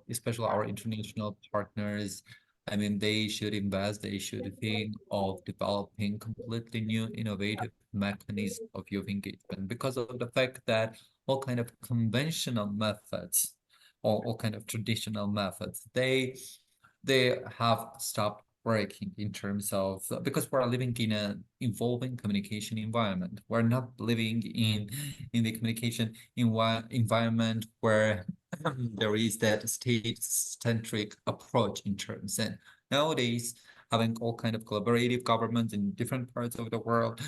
especially our international partners, I mean, they should invest, they should think of developing completely new innovative mechanisms of youth engagement, because of the fact that all kind of conventional methods or all kind of traditional methods, they have stopped working in terms of, because we're living in an evolving communication environment. We're not living in the communication environment where there is that state-centric approach in terms. And nowadays, having all kind of collaborative governments in different parts of the world,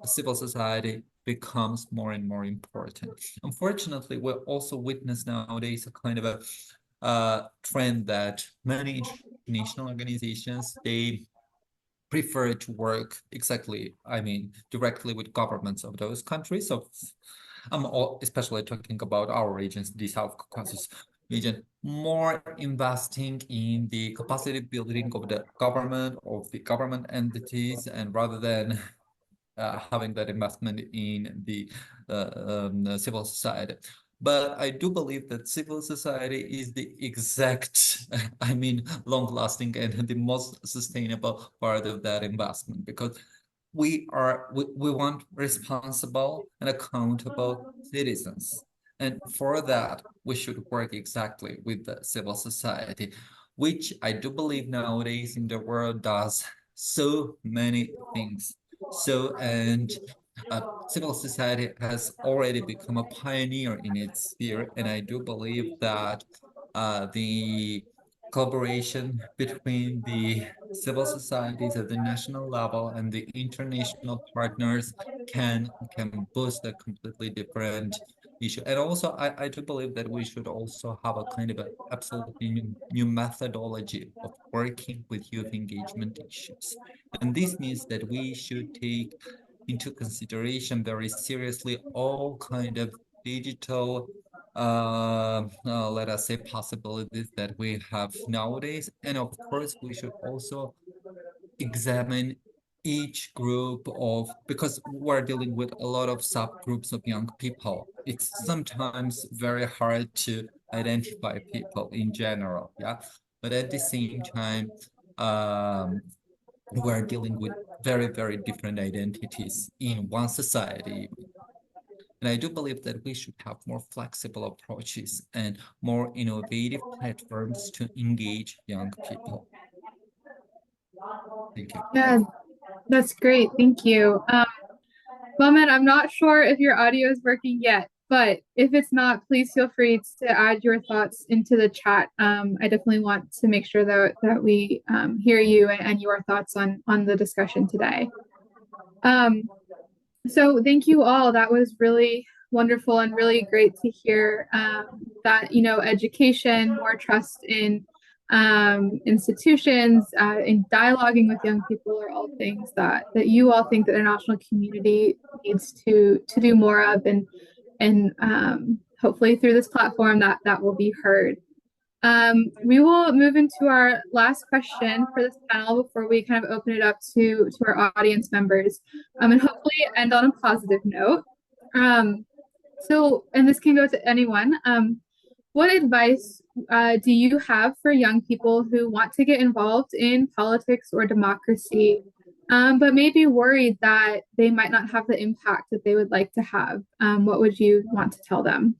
civil society becomes more and more important. Unfortunately, we also witness nowadays a kind of a trend that many international organizations, they prefer to work directly with governments of those countries. So I'm especially talking about our regions, the South Caucasus region, more investing in the capacity building of the government entities, and rather than having that investment in the civil society. But I do believe that civil society is the exact, long-lasting and the most sustainable part of that investment, because we want responsible and accountable citizens. And for that, we should work exactly with the civil society, which I do believe nowadays in the world does so many things. Civil society has already become a pioneer in its sphere, and I do believe that the collaboration between the civil societies at the national level and the international partners can boost a completely different issue. And also, I do believe that we should also have a kind of a absolutely new methodology of working with youth engagement issues. And this means that we should take into consideration very seriously all kind of digital let us say possibilities that we have nowadays. And of course, we should also examine each group of, because we're dealing with a lot of subgroups of young people. It's sometimes very hard to identify people in general, yeah. But at the same time, we're dealing with very, very different identities in one society. And I do believe that we should have more flexible approaches and more innovative platforms to engage young people. Thank you. Yeah, that's great. Thank you. Mohammed, I'm not sure if your audio is working yet, but if it's not, please feel free to add your thoughts into the chat. I definitely want to make sure that we hear you and your thoughts on the discussion today. So thank you all. That was really wonderful and really great to hear that, education, more trust in institutions, in dialoguing with young people are all things that you all think that the international community needs to do more of, and hopefully through this platform that will be heard. We will move into our last question for this panel before we kind of open it up to our audience members, and hopefully end on a positive note. So, and this can go to anyone. What advice do you have for young people who want to get involved in politics or democracy, but may be worried that they might not have the impact that they would like to have? What would you want to tell them?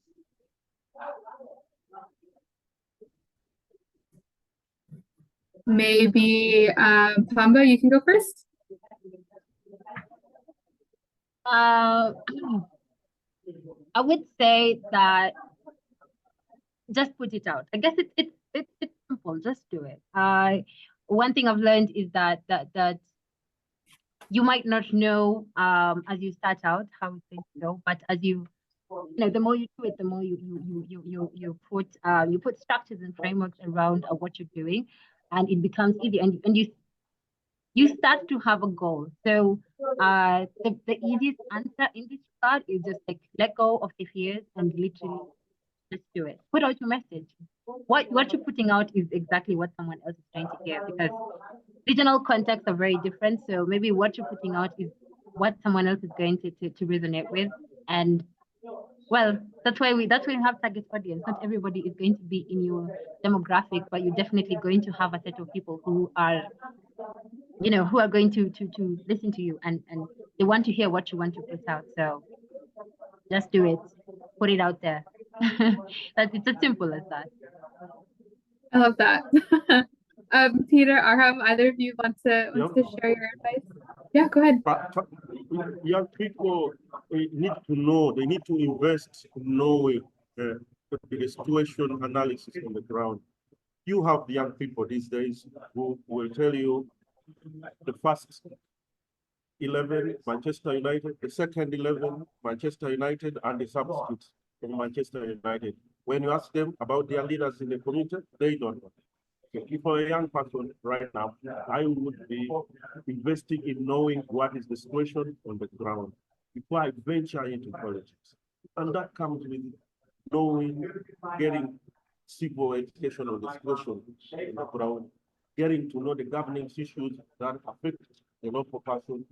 Maybe Pamba, you can go first. I would say that just put it out. I guess it's simple. Just do it. One thing I've learned is that you might not know as you start out how it's going to go, but as the more you do it, the more you put structures and frameworks around what you're doing, and it becomes easy, and you start to have a goal. So the easiest answer in this regard is just like let go of the fears and literally just do it. Put out your message. What you're putting out is exactly what someone else is trying to hear, because regional contexts are very different. So maybe what you're putting out is what someone else is going to resonate with. And well, that's why we have target audience. Not everybody is going to be in your demographic, but you're definitely going to have a set of people who are going to listen to you, and they want to hear what you want to put out. So just do it. Put it out there. It's as simple as that. I love that. Peter, Arham, either of you want to share your advice? Yeah, go ahead. Young people need to know, they need to invest in knowing the situation analysis on the ground. You have young people these days who will tell you the first 11, Manchester United, the second 11, Manchester United, and the substitutes from Manchester United. When you ask them about their leaders in the community, they don't know. If for a young person right now, I would be investing in knowing what is the situation on the ground before I venture into politics. And that comes with knowing, getting civil education on the situation on the ground, getting to know the governance issues that affect the local person,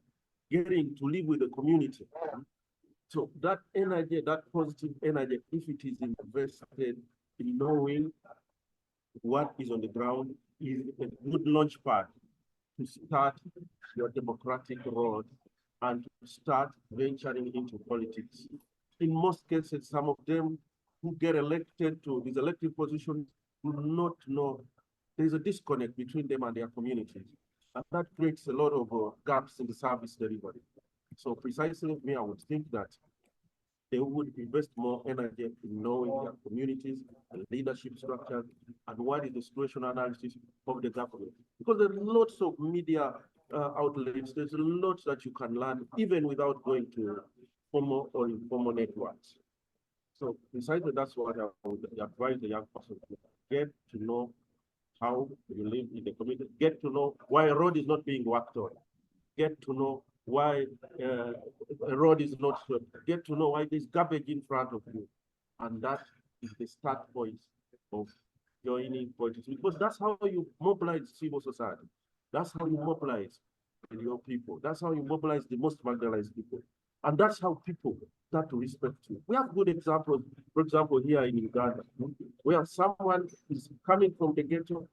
getting to live with the community. So that energy, that positive energy, if it is invested in knowing what is on the ground, is a good launch pad to start your democratic road and to start venturing into politics. In most cases, some of them who get elected to these elected positions do not know. There's a disconnect between them and their communities. And that creates a lot of gaps in the service delivery. So precisely me, I would think that they would invest more energy in knowing their communities and leadership structures and what is the situational analysis of the government. Because there are lots of media outlets, there's lots that you can learn even without going to formal or informal networks. So precisely that's what I would advise the young person to get to know how you live in the community, get to know why a road is not being worked on, get to know why a road is not swept, get to know why there's garbage in front of you. And that is the start point of joining politics, because that's how you mobilize civil society. That's how you mobilize your people. That's how you mobilize the most marginalized people. And that's how people start to respect you. We have good examples, for example, here in Uganda, where someone is coming from the ghetto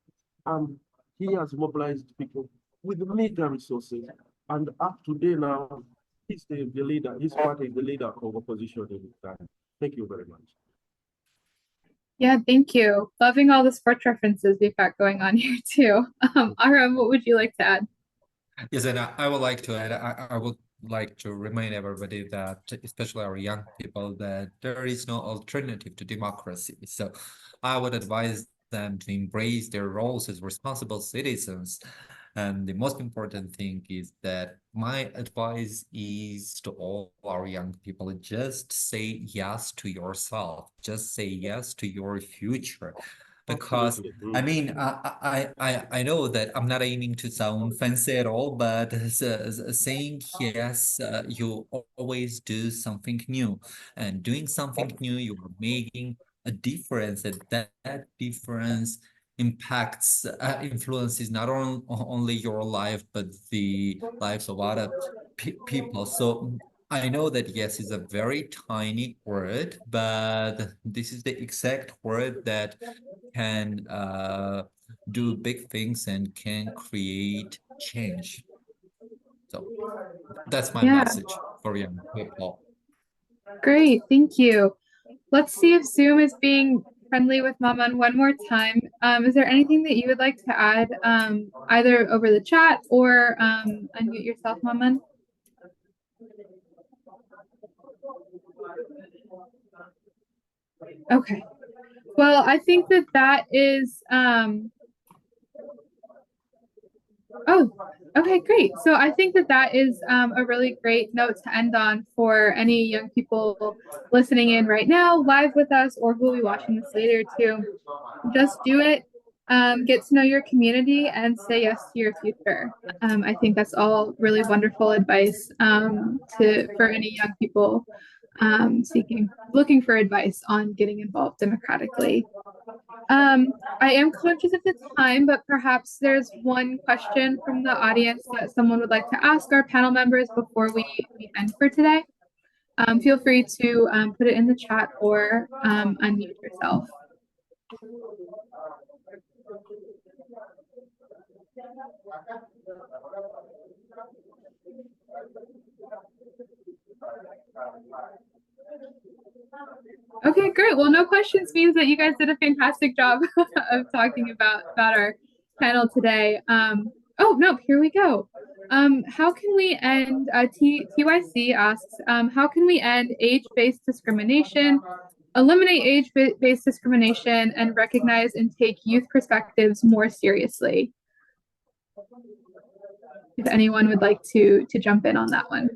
and he has mobilized people with meager resources. And up to date now, he's the leader, his party is the leader of opposition in Uganda. Thank you very much. Yeah, thank you. Loving all the sports references we've got going on here too. Aram, what would you like to add? Yes, and I would like to add, I would like to remind everybody that, especially our young people, that there is no alternative to democracy. So I would advise them to embrace their roles as responsible citizens. And the most important thing is that my advice is to all our young people, just say yes to yourself, just say yes to your future. Because I mean, I know that I'm not aiming to sound fancy at all, but saying yes, you always do something new, and doing something new, you are making a difference, and that difference impacts, influences not only your life, but the lives of other people. So I know that yes is a very tiny word, but this is the exact word that can do big things and can create change. So that's my Yeah, message for young people. great. Thank you. Let's see if Zoom is being friendly with Maman one more time. Is there anything that you would like to add, either over the chat or unmute yourself, Maman? Okay. Well, I think that that is, oh, okay, great. So I think that that is a really great note to end on for any young people listening in right now, live with us, or who will be watching this later too. Just do it. Get to know your community and say yes to your future. I think that's all really wonderful advice for any young people looking for advice on getting involved democratically. I am conscious of the time, but perhaps there's one question from the audience that someone would like to ask our panel members before we end for today. Feel free to put it in the chat or unmute yourself. Okay, great. Well, no questions means that you guys did a fantastic job of talking about our panel today. Oh, no, here we go. How can we end, TYC asks, how can we end age-based discrimination, eliminate age-based discrimination, and recognize and take youth perspectives more seriously? If anyone would like to jump in on that one.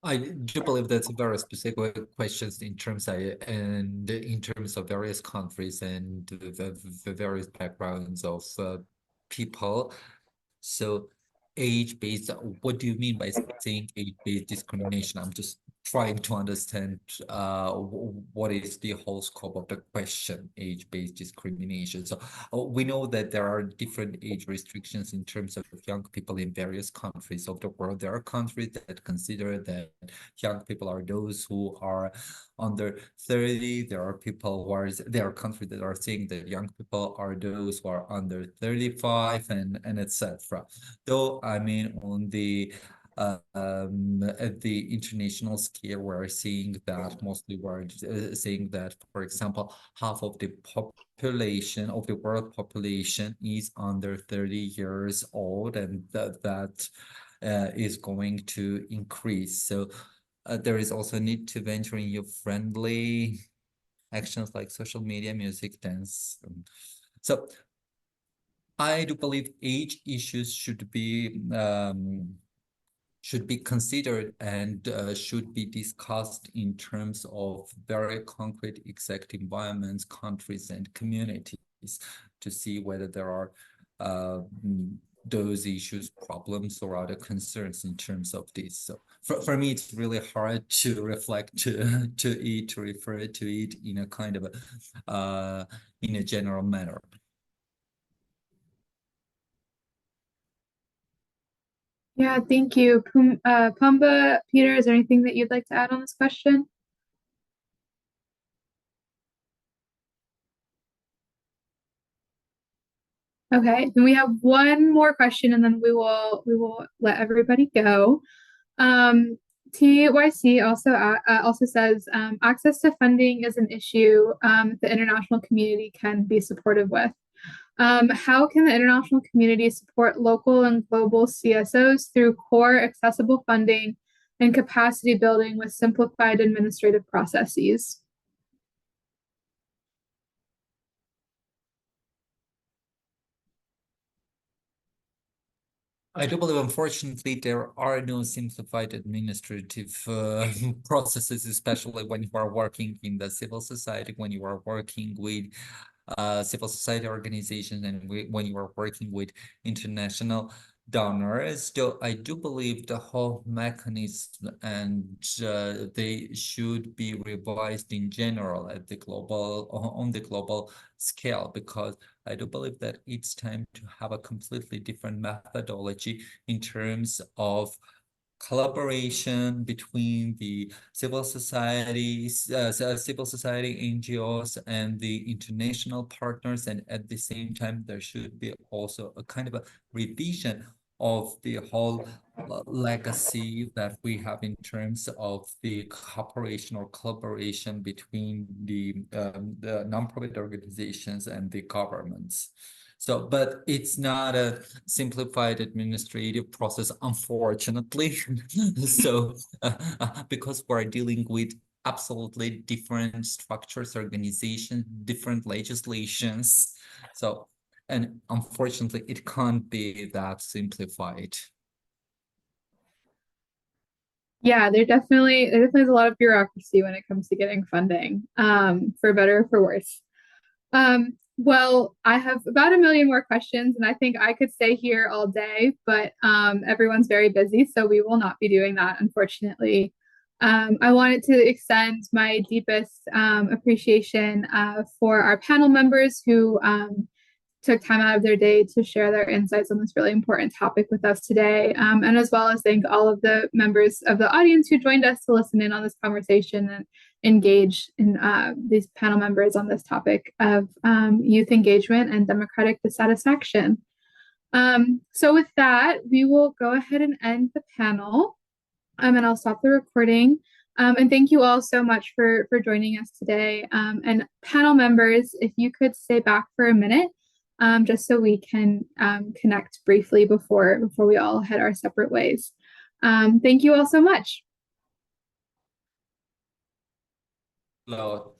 I do believe that's a very specific questions in terms of various countries and the various backgrounds of people. So age-based, what do you mean by saying age-based discrimination? I'm just trying to understand what is the whole scope of the question, age-based discrimination. So we know that there are different age restrictions in terms of young people in various countries of the world. There are countries that consider that young people are those who are under 30. There are countries that are saying that young people are those who are under 35 and etc. Though, I mean, on the at the international scale, we're seeing that mostly we're saying that, for example, half of the population of the world population is under 30 years old, and that is going to increase. So there is also a need to venture in youth-friendly actions like social media, music, dance. So I do believe age issues should be considered and should be discussed in terms of very concrete exact environments, countries, and communities to see whether there are those issues, problems, or other concerns in terms of this. So for me, it's really hard to reflect to it, to refer to it in a kind of in a general manner. Yeah, thank you. Pumba, Peter, is there anything that you'd like to add on this question? Okay, then we have one more question, and then we will let everybody go. TYC also says access to funding is an issue the international community can be supportive with. How can the international community support local and global CSOs through core accessible funding and capacity building with simplified administrative processes? I do believe, unfortunately, there are no simplified administrative processes, especially when you are working in the civil society, when you are working with civil society organizations, and when you are working with international donors. So I do believe the whole mechanism and they should be revised in general at the on the global scale, because I do believe that it's time to have a completely different methodology in terms of collaboration between the civil societies, civil society NGOs, and the international partners. And at the same time, there should be also a kind of a revision of the whole legacy that we have in terms of the cooperation or collaboration between the nonprofit organizations and the governments. So, but it's not a simplified administrative process, unfortunately. So, because we're dealing with absolutely different structures, organizations, different legislations. So, and unfortunately, it can't be that simplified. Yeah, there definitely is a lot of bureaucracy when it comes to getting funding, for better or for worse. Well, I have about 1 million more questions, and I think I could stay here all day, but everyone's very busy, so we will not be doing that, unfortunately. I wanted to extend my deepest appreciation for our panel members who took time out of their day to share their insights on this really important topic with us today, and as well as thank all of the members of the audience who joined us to listen in on this conversation and engage in these panel members on this topic of youth engagement and democratic dissatisfaction. So with that, we will go ahead and end the panel, and I'll stop the recording. And thank you all so much for joining us today. And panel members, if you could stay back for a minute, just so we can connect briefly before we all head our separate ways. Thank you all so much. Hello.